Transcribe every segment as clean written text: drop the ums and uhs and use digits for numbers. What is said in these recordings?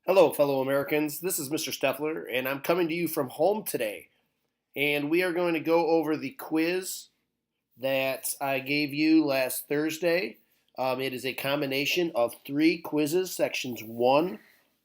Hello, fellow Americans. This is Mr. Steffler, and I'm coming to you from home today. And we are going to go over the quiz that I gave you last Thursday. It is a combination of three quizzes, sections 1,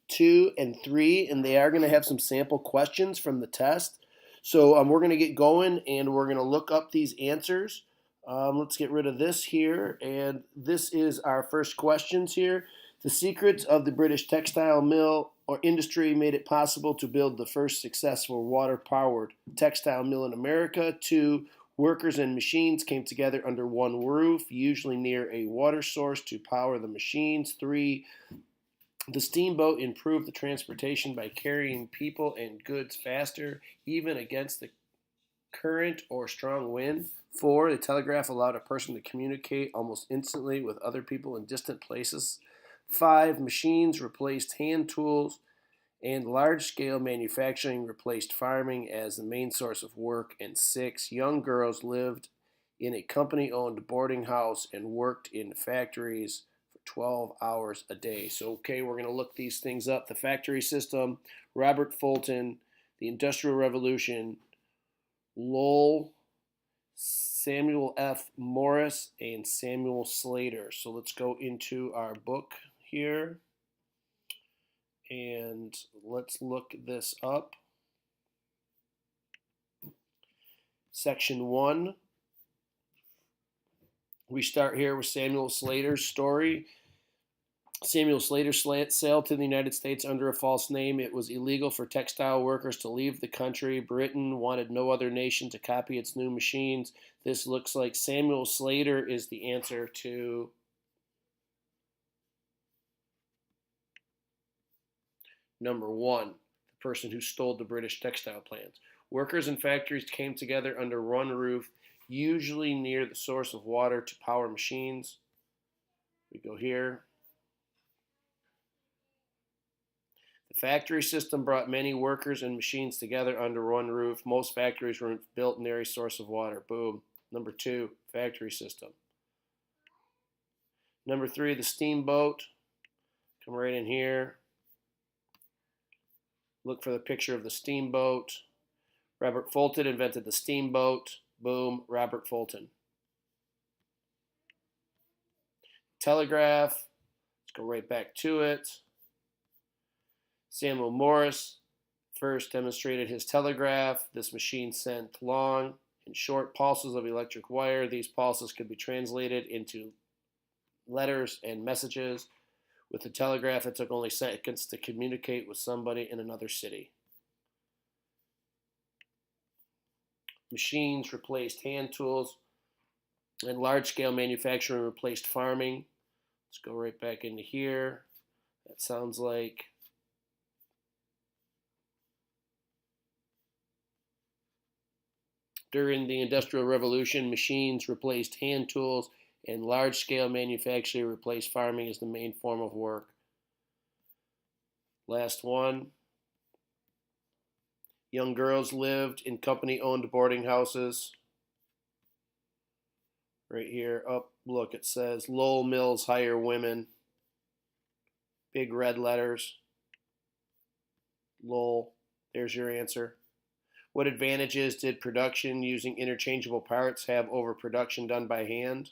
2, and 3, and they are going to have some sample questions from the test. So we're going to get going, and we're going to look up these answers. Let's get rid of this here, and this is our first questions here. The secrets of the British textile mill or industry made it possible to build the first successful water-powered textile mill in America. 2. Workers and machines came together under one roof, usually near a water source, to power the machines. 3. The steamboat improved the transportation by carrying people and goods faster, even against the current or strong wind. 4. The telegraph allowed a person to communicate almost instantly with other people in distant places. 5. Machines replaced hand tools, and large-scale manufacturing replaced farming as the main source of work. And 6. Young girls lived in a company-owned boarding house and worked in factories for 12 hours a day. So, okay, we're going to look these things up. The factory system, Robert Fulton, the Industrial Revolution, Lowell, Samuel F. Morse, and Samuel Slater. So let's go into our book here and let's look this up. Section 1. We start here with Samuel Slater's story. Samuel Slater sailed to the United States under a false name. It was illegal for textile workers to leave the country. Britain wanted no other nation to copy its new machines. This looks like Samuel Slater is the answer to number 1, the person who stole the British textile plants. Workers and factories came together under one roof, usually near the source of water, to power machines. We go here. The factory system brought many workers and machines together under one roof. Most factories were built near a source of water. Boom. Number 2, factory system. Number 3, the steamboat. Come right in here. Look for the picture of the steamboat. Robert Fulton invented the steamboat. Boom, Robert Fulton. Telegraph. Let's go right back to it. Samuel Morse first demonstrated his telegraph. This machine sent long and short pulses of electric wire. These pulses could be translated into letters and messages. With the telegraph, it took only seconds to communicate with somebody in another city. Machines replaced hand tools, and large-scale manufacturing replaced farming. Let's go right back into here. That sounds like during the Industrial Revolution, machines replaced hand tools, and large-scale manufacturing replaced farming as the main form of work. Last one. Young girls lived in company-owned boarding houses. Right here. Oh, look, it says Lowell Mills hire women. Big red letters. Lowell. There's your answer. What advantages did production using interchangeable parts have over production done by hand?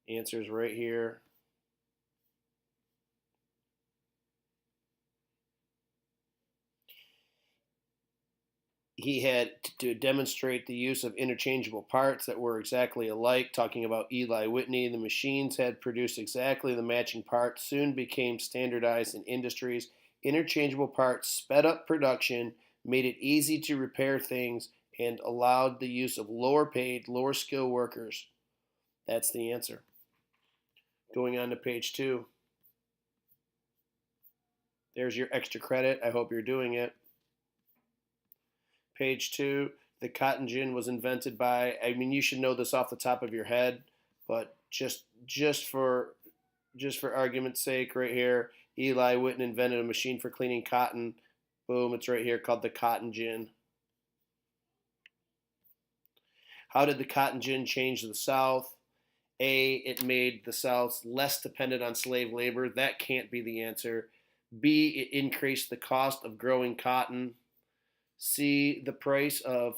Answers right here. He had to demonstrate the use of interchangeable parts that were exactly alike, talking about Eli Whitney. The machines had produced exactly the matching parts, soon became standardized in industries. Interchangeable parts sped up production, made it easy to repair things, and allowed the use of lower paid, lower skilled workers. That's the answer. Going on to page 2. There's your extra credit. I hope you're doing it. Page 2, the cotton gin was invented by, I mean, you should know this off the top of your head, but just for argument's sake, right here, Eli Whitney invented a machine for cleaning cotton. Boom, it's right here, called the cotton gin. How did the cotton gin change the South? A, it made the South less dependent on slave labor. That can't be the answer. B, it increased the cost of growing cotton. C, the price of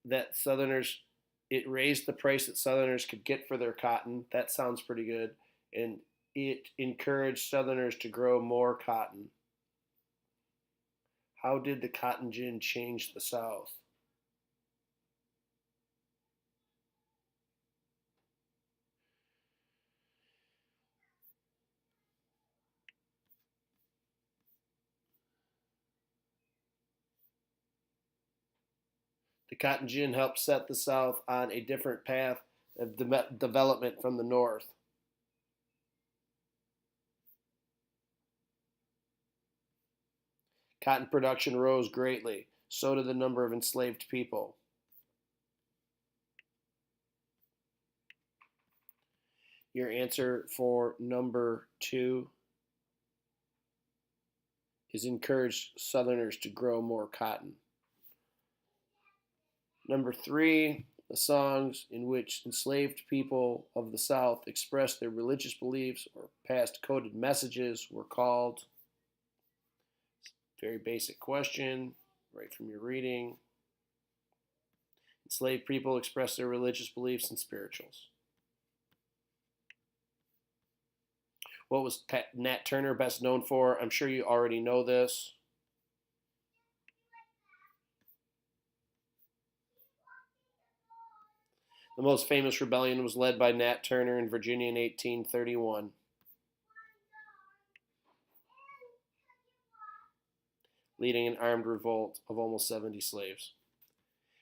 that Southerners, it raised the price that Southerners could get for their cotton. That sounds pretty good. And it encouraged Southerners to grow more cotton. How did the cotton gin change the South? The cotton gin helped set the South on a different path of development from the North. Cotton production rose greatly. So did the number of enslaved people. Your answer for number 2 is encouraged Southerners to grow more cotton. Number 3, the songs in which enslaved people of the South expressed their religious beliefs or passed coded messages were called. Very basic question, right from your reading. Enslaved people express their religious beliefs in spirituals. What was Nat Turner best known for? I'm sure you already know this. The most famous rebellion was led by Nat Turner in Virginia in 1831. Leading an armed revolt of almost 70 slaves.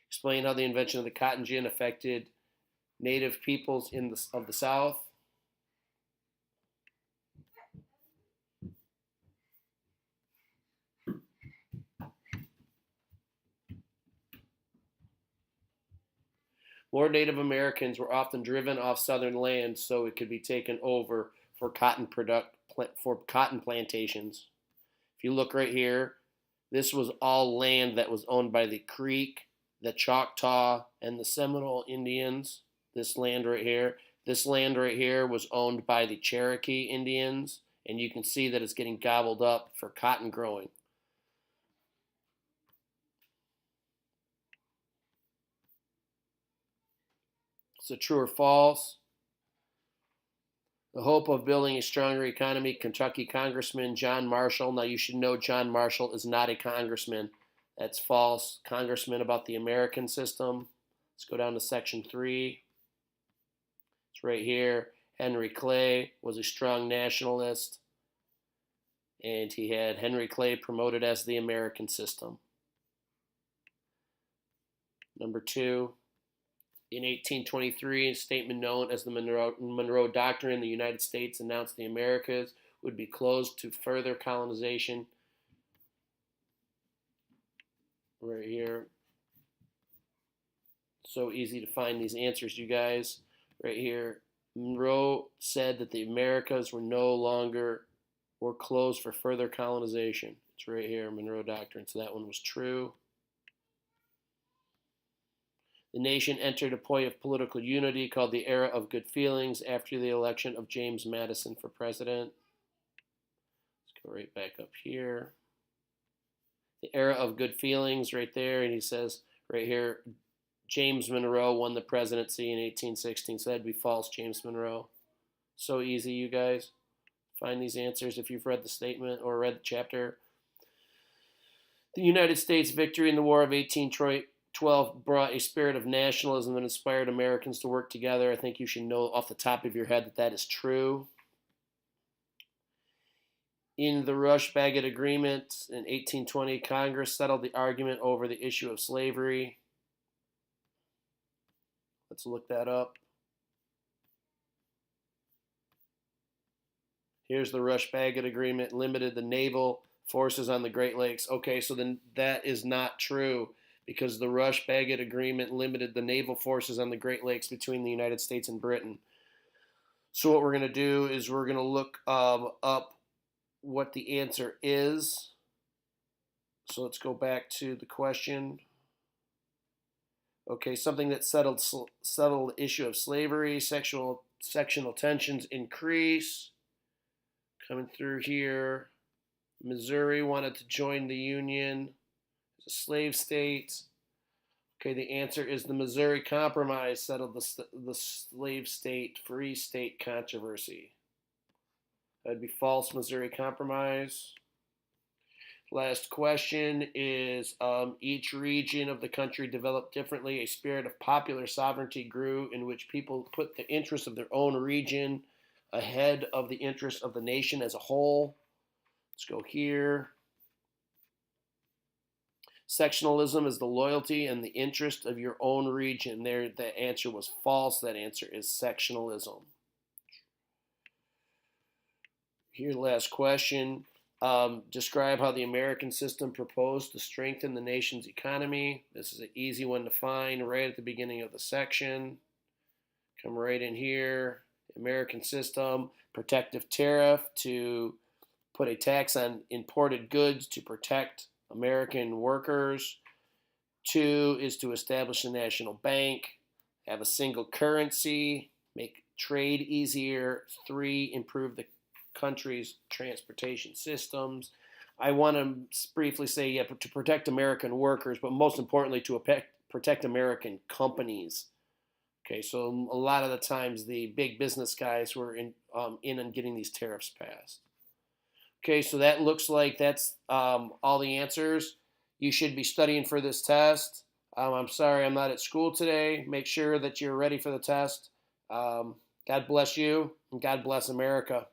Explain how the invention of the cotton gin affected native peoples of the South. More Native Americans were often driven off southern lands so it could be taken over for cotton plantations. If you look right here, this was all land that was owned by the Creek, the Choctaw, and the Seminole Indians. This land right here. This land right here was owned by the Cherokee Indians, and you can see that it's getting gobbled up for cotton growing. So true or false? The hope of building a stronger economy, Kentucky Congressman John Marshall. Now you should know John Marshall is not a congressman. That's false. Congressman about the American system. Let's go down to section 3. It's right here. Henry Clay was a strong nationalist, and he had Henry Clay promoted as the American system. Number 2. In 1823, a statement known as the Monroe Doctrine, the United States announced the Americas would be closed to further colonization. Right here. So easy to find these answers, you guys. Right here. Monroe said that the Americas were closed for further colonization. It's right here, Monroe Doctrine. So that one was true. The nation entered a point of political unity called the Era of Good Feelings after the election of James Madison for president. Let's go right back up here. The Era of Good Feelings right there, and he says right here, James Monroe won the presidency in 1816, so that'd be false, James Monroe. So easy, you guys. Find these answers if you've read the statement or read the chapter. The United States victory in the War of 1812 brought a spirit of nationalism that inspired Americans to work together. I think you should know off the top of your head that that is true. In the Rush-Bagot Agreement in 1820, Congress settled the argument over the issue of slavery. Let's look that up. Here's the Rush-Bagot Agreement, limited the naval forces on the Great Lakes. Okay, so then that is not true, because the Rush-Bagot Agreement limited the naval forces on the Great Lakes between the United States and Britain. So what we're going to do is we're going to look up what the answer is. So let's go back to the question. Okay, something that settled the issue of slavery, sectional tensions increase. Coming through here. Missouri wanted to join the Union as a slave state. Okay, the answer is the Missouri Compromise settled the slave state, free state controversy. That'd be false. Missouri Compromise. Last question is each region of the country developed differently. A spirit of popular sovereignty grew in which people put the interests of their own region ahead of the interests of the nation as a whole. Let's go here. Sectionalism is the loyalty and the interest of your own region. There, the answer was false. That answer is sectionalism. Here, last question. Describe how the American system proposed to strengthen the nation's economy. This is an easy one to find right at the beginning of the section. Come right in here. American system, protective tariff to put a tax on imported goods to protect American workers. 2 is to establish a national bank, have a single currency, make trade easier. 3, improve the country's transportation systems. I want to briefly say, yeah, to protect American workers, but most importantly, to protect American companies. Okay, so a lot of the times the big business guys were in on getting these tariffs passed. Okay, so that looks like that's all the answers. You should be studying for this test. I'm sorry I'm not at school today. Make sure that you're ready for the test. God bless you, and God bless America.